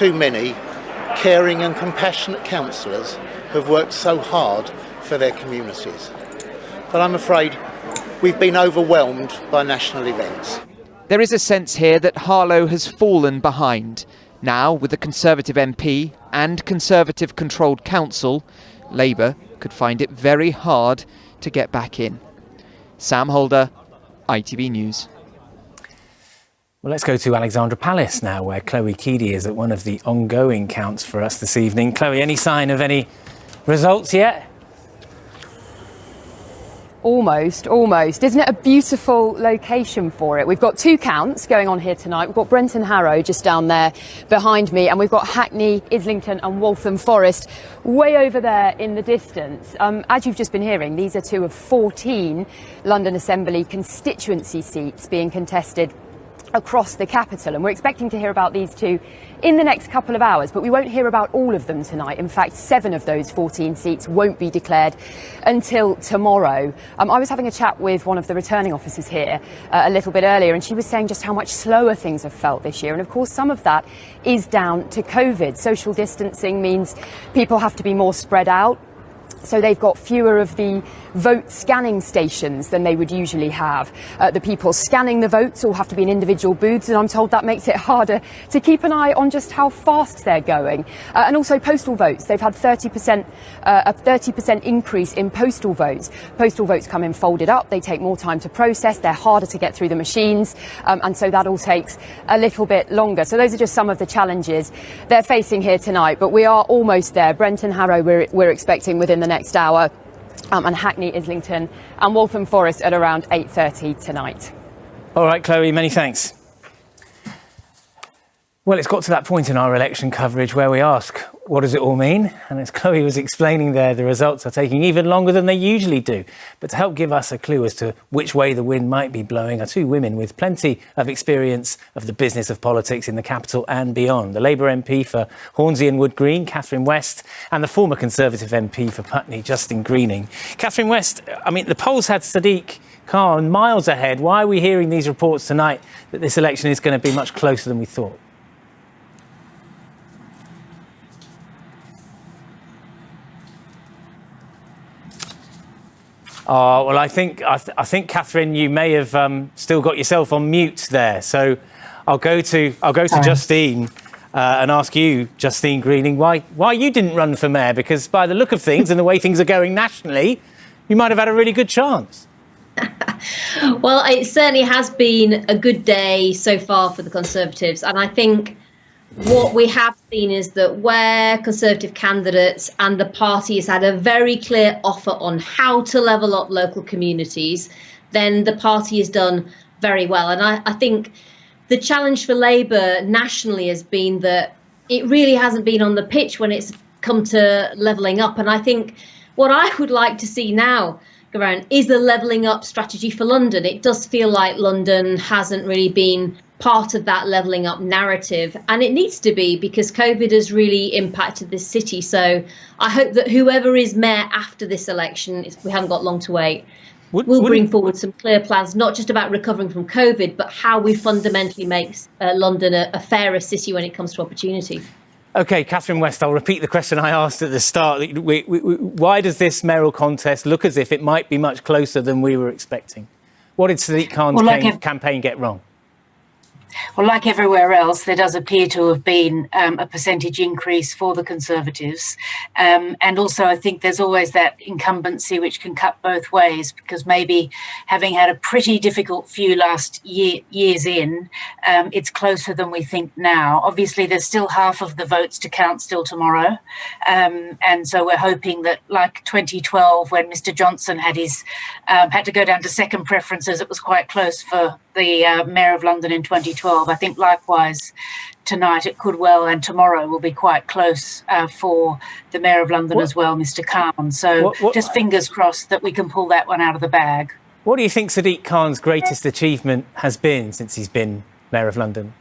Too many caring and compassionate councillors have worked so hard for their communities. But I'm afraid we've been overwhelmed by national events. There is a sense here that Harlow has fallen behind. Now, with the Conservative MP and Conservative-controlled council, Labour could find it very hard to get back in. Sam Holder, ITV News. Well, let's go to Alexandra Palace now, where Chloe Keedy is at one of the ongoing counts for us this evening. Chloe, any sign of any results yet? Almost. Isn't it a beautiful location for it? We've got two counts going on here tonight. We've got Brenton Harrow just down there behind me, and we've got Hackney, Islington and Waltham Forest way over there in the distance. As you've just been hearing, these are two of 14 London Assembly constituency seats being contested across the capital, and we're expecting to hear about these two in the next couple of hours, but we won't hear about all of them tonight. In fact, 7 of those 14 seats won't be declared until tomorrow. I was having a chat with one of the returning officers here a little bit earlier, and she was saying just how much slower things have felt this year, and of course some of that is down to COVID. Social distancing means people have to be more spread out. So they've got fewer of the vote scanning stations than they would usually have. The people scanning the votes all have to be in individual booths, and I'm told that makes it harder to keep an eye on just how fast they're going. And also postal votes. They've had a 30% increase in postal votes. Postal votes come in folded up. They take more time to process. They're harder to get through the machines. And so that all takes a little bit longer. So those are just some of the challenges they're facing here tonight. But we are almost there. Brenton Harrow we're expecting within the next hour, and Hackney, Islington and Waltham Forest at around 8:30 tonight. All right, Chloe, many thanks. Well, it's got to that point in our election coverage where we ask, what does it all mean? And as Chloe was explaining there, the results are taking even longer than they usually do. But to help give us a clue as to which way the wind might be blowing are two women with plenty of experience of the business of politics in the capital and beyond. The Labour MP for Hornsey and Wood Green, Catherine West, and the former Conservative MP for Putney, Justin Greening. Catherine West, I mean, the polls had Sadiq Khan miles ahead. Why are we hearing these reports tonight that this election is going to be much closer than we thought? Oh, well, I think, Catherine, you may have still got yourself on mute there. So I'll go to Justine and ask you, Justine Greening, why you didn't run for mayor? Because by the look of things and the way things are going nationally, you might have had a really good chance. Well, it certainly has been a good day so far for the Conservatives, and I think what we have seen is that where Conservative candidates and the party has had a very clear offer on how to level up local communities, then the party has done very well. And I think the challenge for Labour nationally has been that it really hasn't been on the pitch when it's come to levelling up. And I think what I would like to see now, Geraint, is the levelling up strategy for London. It does feel like London hasn't really been part of that levelling up narrative, and it needs to be, because COVID has really impacted this city. So I hope that whoever is mayor after this election, we haven't got long to wait, will bring forward some clear plans, not just about recovering from COVID, but how we fundamentally make London a fairer city when it comes to opportunity. OK, Catherine West, I'll repeat the question I asked at the start. Why does this mayoral contest look as if it might be much closer than we were expecting? What did Sadiq Khan's campaign get wrong? Well, like everywhere else, there does appear to have been a percentage increase for the Conservatives. And also, I think there's always that incumbency which can cut both ways, because maybe having had a pretty difficult few last years in, it's closer than we think now. Obviously, there's still half of the votes to count still tomorrow. And so we're hoping that, like 2012, when Mr Johnson had to go down to second preferences, it was quite close for the Mayor of London in 2012. I think likewise tonight it could well, and tomorrow will be quite close for the Mayor of London as well, Mr Khan. So just fingers crossed that we can pull that one out of the bag. What do you think Sadiq Khan's greatest achievement has been since he's been Mayor of London?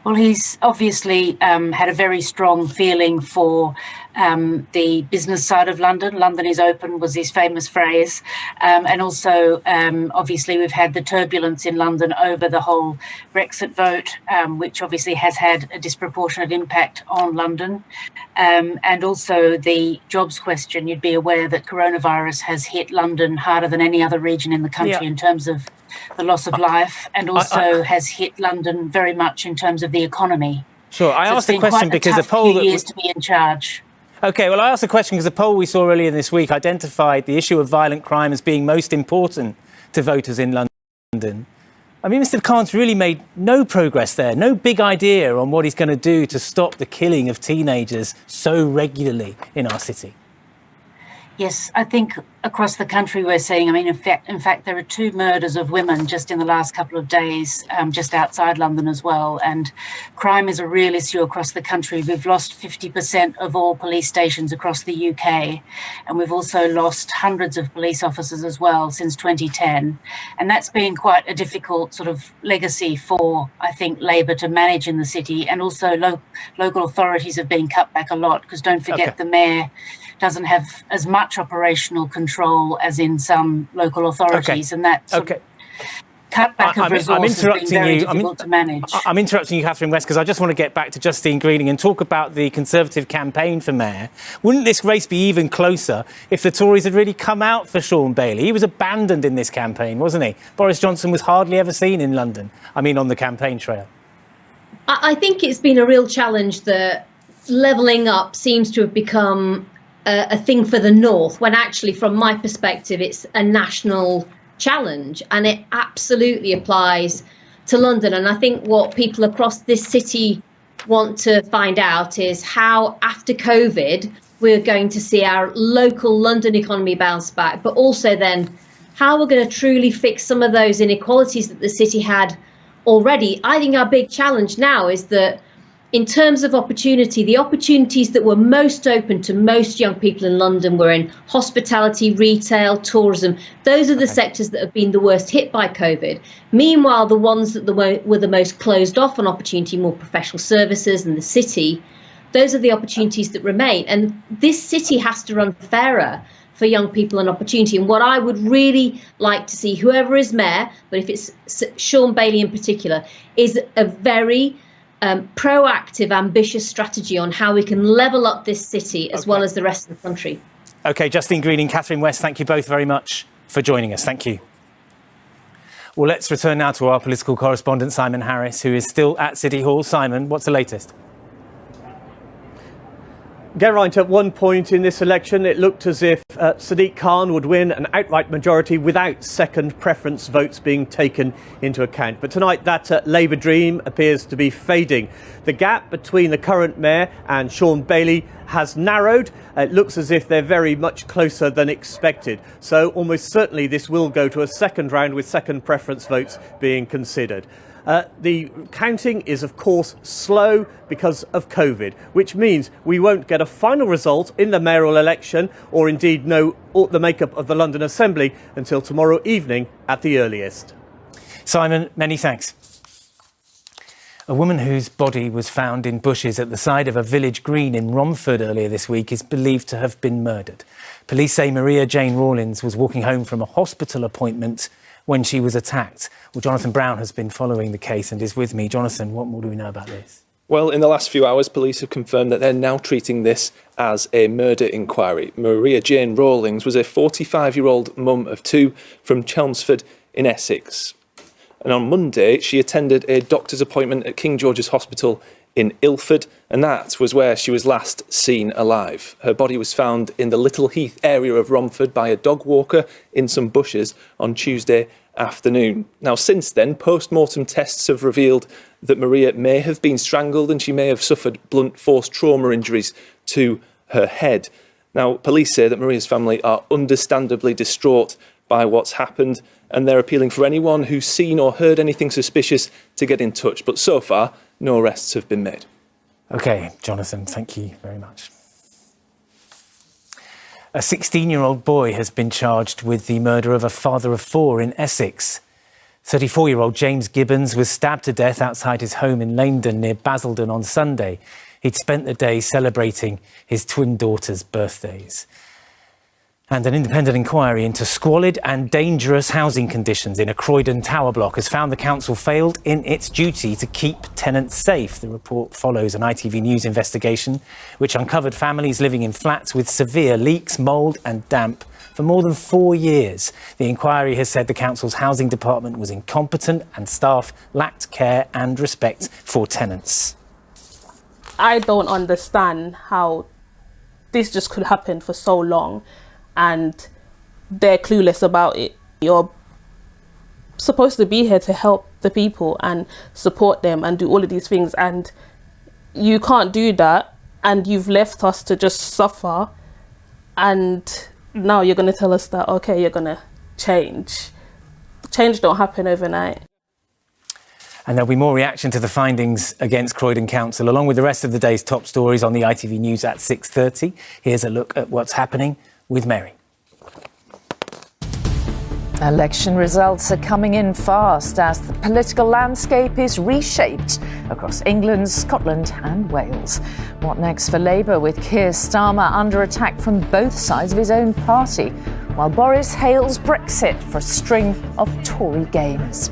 Well, he's obviously had a very strong feeling for the business side of London. London is open was his famous phrase. And also, obviously, we've had the turbulence in London over the whole Brexit vote, which obviously has had a disproportionate impact on London. And also the jobs question. You'd be aware that coronavirus has hit London harder than any other region in the country in terms of the loss of life, and also has hit London very much in terms of the economy. Sure, I asked the question because a poll that years to be in charge. OK, well, I asked the question because a poll we saw earlier this week identified the issue of violent crime as being most important to voters in London. I mean, Mr Khan's really made no progress there, no big idea on what he's going to do to stop the killing of teenagers so regularly in our city. Yes, I think across the country we're seeing, I mean, in fact, there are 2 murders of women just in the last couple of days, just outside London as well. And crime is a real issue across the country. We've lost 50% of all police stations across the UK. And we've also lost hundreds of police officers as well since 2010. And that's been quite a difficult sort of legacy for, I think, Labour to manage in the city. And also local authorities have been cut back a lot, because don't forget the mayor doesn't have as much operational control as in some local authorities, and that sort of cutback of resources has been very difficult to manage. I'm interrupting you, Catherine West, because I just want to get back to Justine Greening and talk about the Conservative campaign for mayor. Wouldn't this race be even closer if the Tories had really come out for Sean Bailey? He was abandoned in this campaign, wasn't he? Boris Johnson was hardly ever seen in London, I mean, on the campaign trail. I think it's been a real challenge that levelling up seems to have become a thing for the North, when actually, from my perspective, it's a national challenge, and it absolutely applies to London. And I think what people across this city want to find out is how, after COVID, we're going to see our local London economy bounce back, but also then how we're going to truly fix some of those inequalities that the city had already. I think our big challenge now is that, in terms of opportunity, the opportunities that were most open to most young people in London were in hospitality, retail, tourism. Those are the sectors that have been the worst hit by COVID. Meanwhile, the ones that were the most closed off on opportunity, more professional services and the city, those are the opportunities that remain. And this city has to run fairer for young people and opportunity. And what I would really like to see, whoever is mayor, but if it's Sean Bailey in particular, is a very proactive, ambitious strategy on how we can level up this city as well as the rest of the country. OK, Justine Greening, Catherine West, thank you both very much for joining us. Thank you. Well, let's return now to our political correspondent, Simon Harris, who is still at City Hall. Simon, what's the latest? Geraint, at one point in this election, it looked as if Sadiq Khan would win an outright majority without second preference votes being taken into account. But tonight, that Labour dream appears to be fading. The gap between the current mayor and Sean Bailey has narrowed. It looks as if they're very much closer than expected. So almost certainly this will go to a second round with second preference votes being considered. The counting is, of course, slow because of COVID, which means we won't get a final result in the mayoral election, or indeed know the makeup of the London Assembly until tomorrow evening at the earliest. Simon, many thanks. A woman whose body was found in bushes at the side of a village green in Romford earlier this week is believed to have been murdered. Police say Maria Jane Rawlins was walking home from a hospital appointment when she was attacked. Well, Jonathan Brown has been following the case and is with me. Jonathan, what more do we know about this? Well, in the last few hours, police have confirmed that they're now treating this as a murder inquiry. Maria Jane Rawlins was a 45-year-old mum of 2 from Chelmsford in Essex. And on Monday, she attended a doctor's appointment at King George's Hospital in Ilford, and that was where she was last seen alive. Her body was found in the Little Heath area of Romford by a dog walker in some bushes on Tuesday afternoon. Now, since then, post-mortem tests have revealed that Maria may have been strangled and she may have suffered blunt force trauma injuries to her head. Now, police say that Maria's family are understandably distraught by what's happened, and they're appealing for anyone who's seen or heard anything suspicious to get in touch. But so far, no arrests have been made. OK, Jonathan, thank you very much. A 16-year-old boy has been charged with the murder of a father of 4 in Essex. 34-year-old James Gibbons was stabbed to death outside his home in Langdon near Basildon on Sunday. He'd spent the day celebrating his twin daughters' birthdays. And an independent inquiry into squalid and dangerous housing conditions in a Croydon tower block has found the council failed in its duty to keep tenants safe. The report follows an ITV News investigation which uncovered families living in flats with severe leaks, mould and damp for more than 4 years. The inquiry has said the council's housing department was incompetent and staff lacked care and respect for tenants. I don't understand how this just could happen for so long and they're clueless about it. You're supposed to be here to help the people and support them and do all of these things, and you can't do that, and you've left us to just suffer, and now you're going to tell us that, okay, you're going to change. Change don't happen overnight. And there'll be more reaction to the findings against Croydon Council, along with the rest of the day's top stories on the ITV News at 6:30. Here's a look at what's happening with Mary. Election results are coming in fast as the political landscape is reshaped across England, Scotland and Wales. What next for Labour, with Keir Starmer under attack from both sides of his own party, while Boris hails Brexit for a string of Tory gains?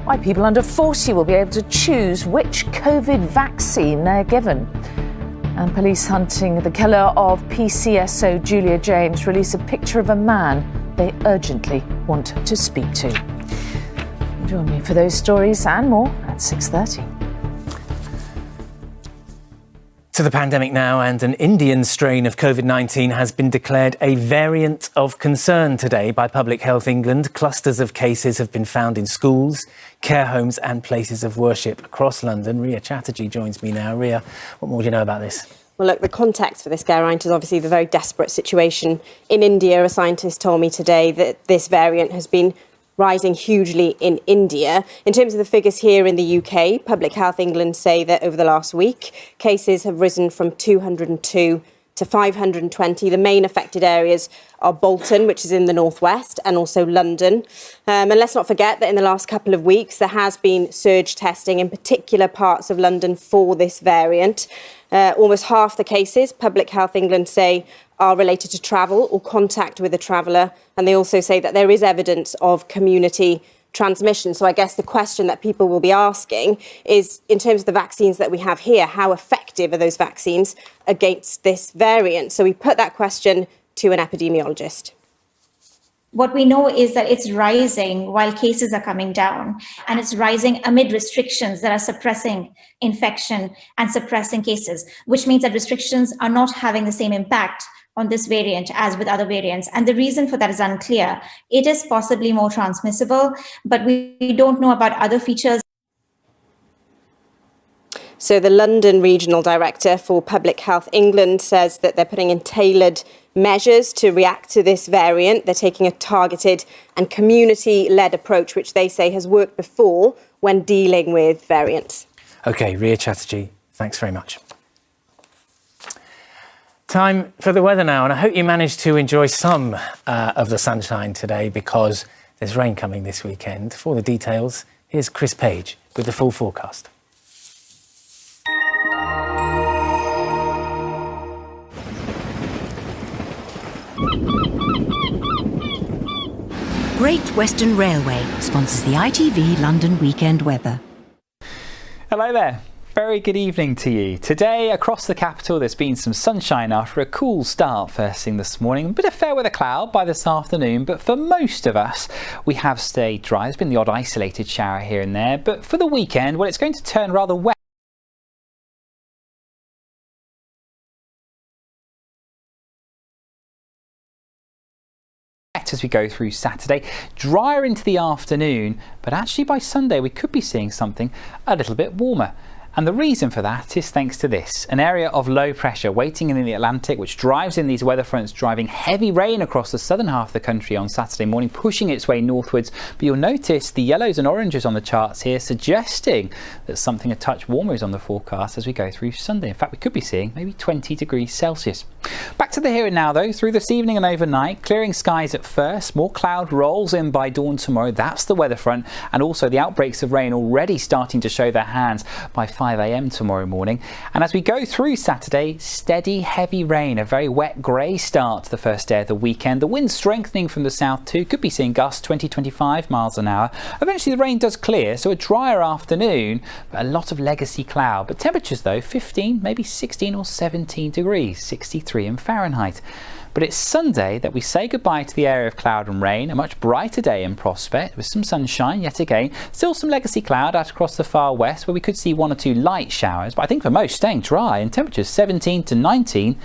Why people under 40 will be able to choose which COVID vaccine they're given. And police hunting the killer of PCSO Julia James release a picture of a man they urgently want to speak to. Join me for those stories and more at 6:30. To the pandemic now, and an Indian strain of COVID-19 has been declared a variant of concern today by Public Health England. Clusters of cases have been found in schools, care homes and places of worship across London. Ria Chatterjee joins me now. Ria, what more do you know about this? Well, look, the context for this, Geraint, is obviously the very desperate situation in India. A scientist told me today that this variant has been rising hugely in India. In terms of the figures here in the UK, Public Health England say that over the last week, cases have risen from 202 to 520. The main affected areas are Bolton, which is in the northwest, and also London. And let's not forget that in the last couple of weeks, there has been surge testing in particular parts of London for this variant. Almost half the cases, Public Health England say, are related to travel or contact with a traveller. And they also say that there is evidence of community transmission. So I guess the question that people will be asking is, in terms of the vaccines that we have here, how effective are those vaccines against this variant? So we put that question to an epidemiologist. What we know is that it's rising while cases are coming down, and it's rising amid restrictions that are suppressing infection and suppressing cases, which means that restrictions are not having the same impact on this variant as with other variants. And the reason for that is unclear. It is possibly more transmissible, but we don't know about other features. So the London Regional Director for Public Health England says that they're putting in tailored measures to react to this variant. They're taking a targeted and community-led approach, which they say has worked before when dealing with variants. OK, Ria Chatterjee, thanks very much. Time for the weather now, and I hope you managed to enjoy some of the sunshine today, because there's rain coming this weekend. For the details, here's Chris Page with the full forecast. Great Western Railway sponsors the ITV London weekend weather. Hello there. Very good evening to you. Today across the capital there's been some sunshine after a cool start first thing this morning. A bit of fair weather cloud by this afternoon, but for most of us we have stayed dry. There's been the odd isolated shower here and there, but for the weekend, well, it's going to turn rather wet as we go through Saturday. Drier into the afternoon, but actually by Sunday we could be seeing something a little bit warmer. And the reason for that is thanks to this, an area of low pressure waiting in the Atlantic, which drives in these weather fronts, driving heavy rain across the southern half of the country on Saturday morning, pushing its way northwards. But you'll notice the yellows and oranges on the charts here suggesting that something a touch warmer is on the forecast as we go through Sunday. In fact, we could be seeing maybe 20 degrees Celsius. Back to the here and now though, through this evening and overnight, clearing skies at first, more cloud rolls in by dawn tomorrow. That's the weather front, and also the outbreaks of rain already starting to show their hands by 5 a.m. tomorrow morning. And as we go through Saturday, steady heavy rain, a very wet grey start to the first day of the weekend. The wind strengthening from the south too, could be seeing gusts 20-25 miles an hour. Eventually the rain does clear, so a drier afternoon, but a lot of legacy cloud. But temperatures though, 15, maybe 16 or 17 degrees, 63 in Fahrenheit. But it's Sunday that we say goodbye to the area of cloud and rain, a much brighter day in prospect with some sunshine yet again. Still some legacy cloud out across the far west where we could see 1 or 2 light showers, but I think for most staying dry, and temperatures 17 to 19,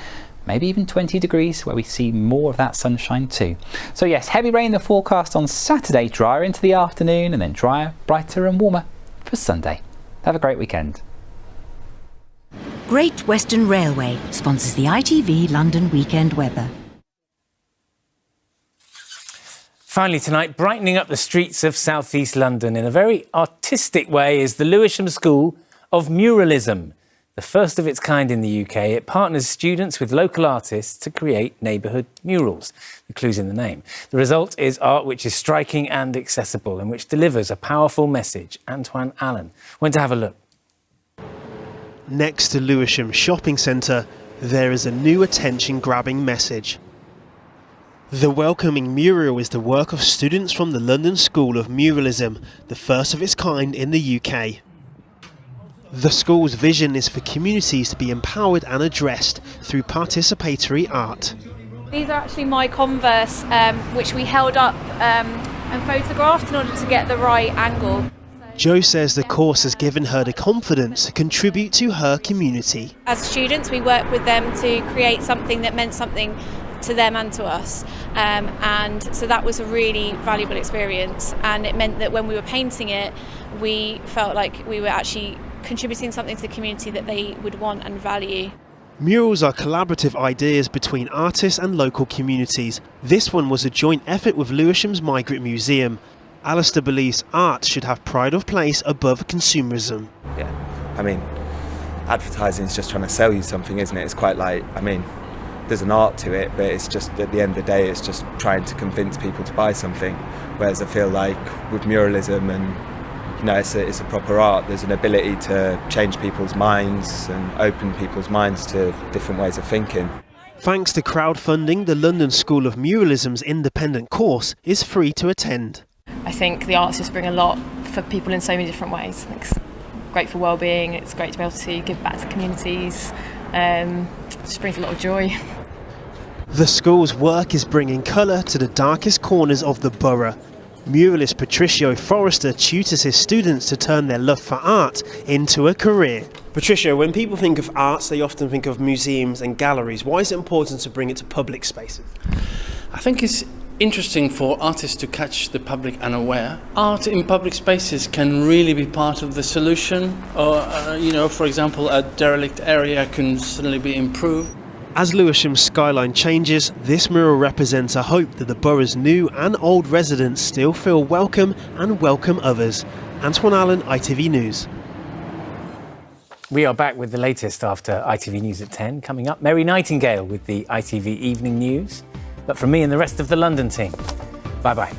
maybe even 20 degrees where we see more of that sunshine too. So yes, heavy rain in the forecast on Saturday, drier into the afternoon, and then drier, brighter and warmer for Sunday. Have a great weekend. Great Western Railway sponsors the ITV London weekend weather. Finally tonight, brightening up the streets of South East London in a very artistic way is the Lewisham School of Muralism. The first of its kind in the UK, it partners students with local artists to create neighbourhood murals. The clue's in the name. The result is art which is striking and accessible and which delivers a powerful message. Antoine Allen went to have a look. Next to Lewisham Shopping Centre, there is a new attention-grabbing message. The welcoming mural is the work of students from the London School of Muralism, the first of its kind in the UK. The school's vision is for communities to be empowered and addressed through participatory art. These are actually my Converse, which we held up and photographed in order to get the right angle. Jo says the course has given her the confidence to contribute to her community. As students, we work with them to create something that meant something to them and to us, and so that was a really valuable experience, and it meant that when we were painting it, we felt like we were actually contributing something to the community that they would want and value. Murals are collaborative ideas between artists and local communities. This one was a joint effort with Lewisham's Migrant Museum. Alistair believes art should have pride of place above consumerism. Yeah, I mean, advertising is just trying to sell you something, isn't it? It's quite like, I mean, there's an art to it, but it's just, at the end of the day, it's just trying to convince people to buy something. Whereas I feel like with muralism and, you know, it's a proper art, there's an ability to change people's minds and open people's minds to different ways of thinking. Thanks to crowdfunding, the London School of Muralism's independent course is free to attend. I think the arts just bring a lot for people in so many different ways. It's great for well-being, it's great to be able to give back to communities, just brings a lot of joy. The school's work is bringing colour to the darkest corners of the borough. Muralist Patricio Forrester tutors his students to turn their love for art into a career. Patricio, when people think of arts, they often think of museums and galleries. Why is it important to bring it to public spaces? I think it's interesting for artists to catch the public unaware. Art in public spaces can really be part of the solution, or, for example, a derelict area can certainly be improved. As Lewisham's skyline changes, this mural represents a hope that the borough's new and old residents still feel welcome and welcome others. Antoine Allen, ITV News. We are back with the latest after ITV News at 10. Coming up, Mary Nightingale with the ITV Evening News. But from me and the rest of the London team, bye-bye.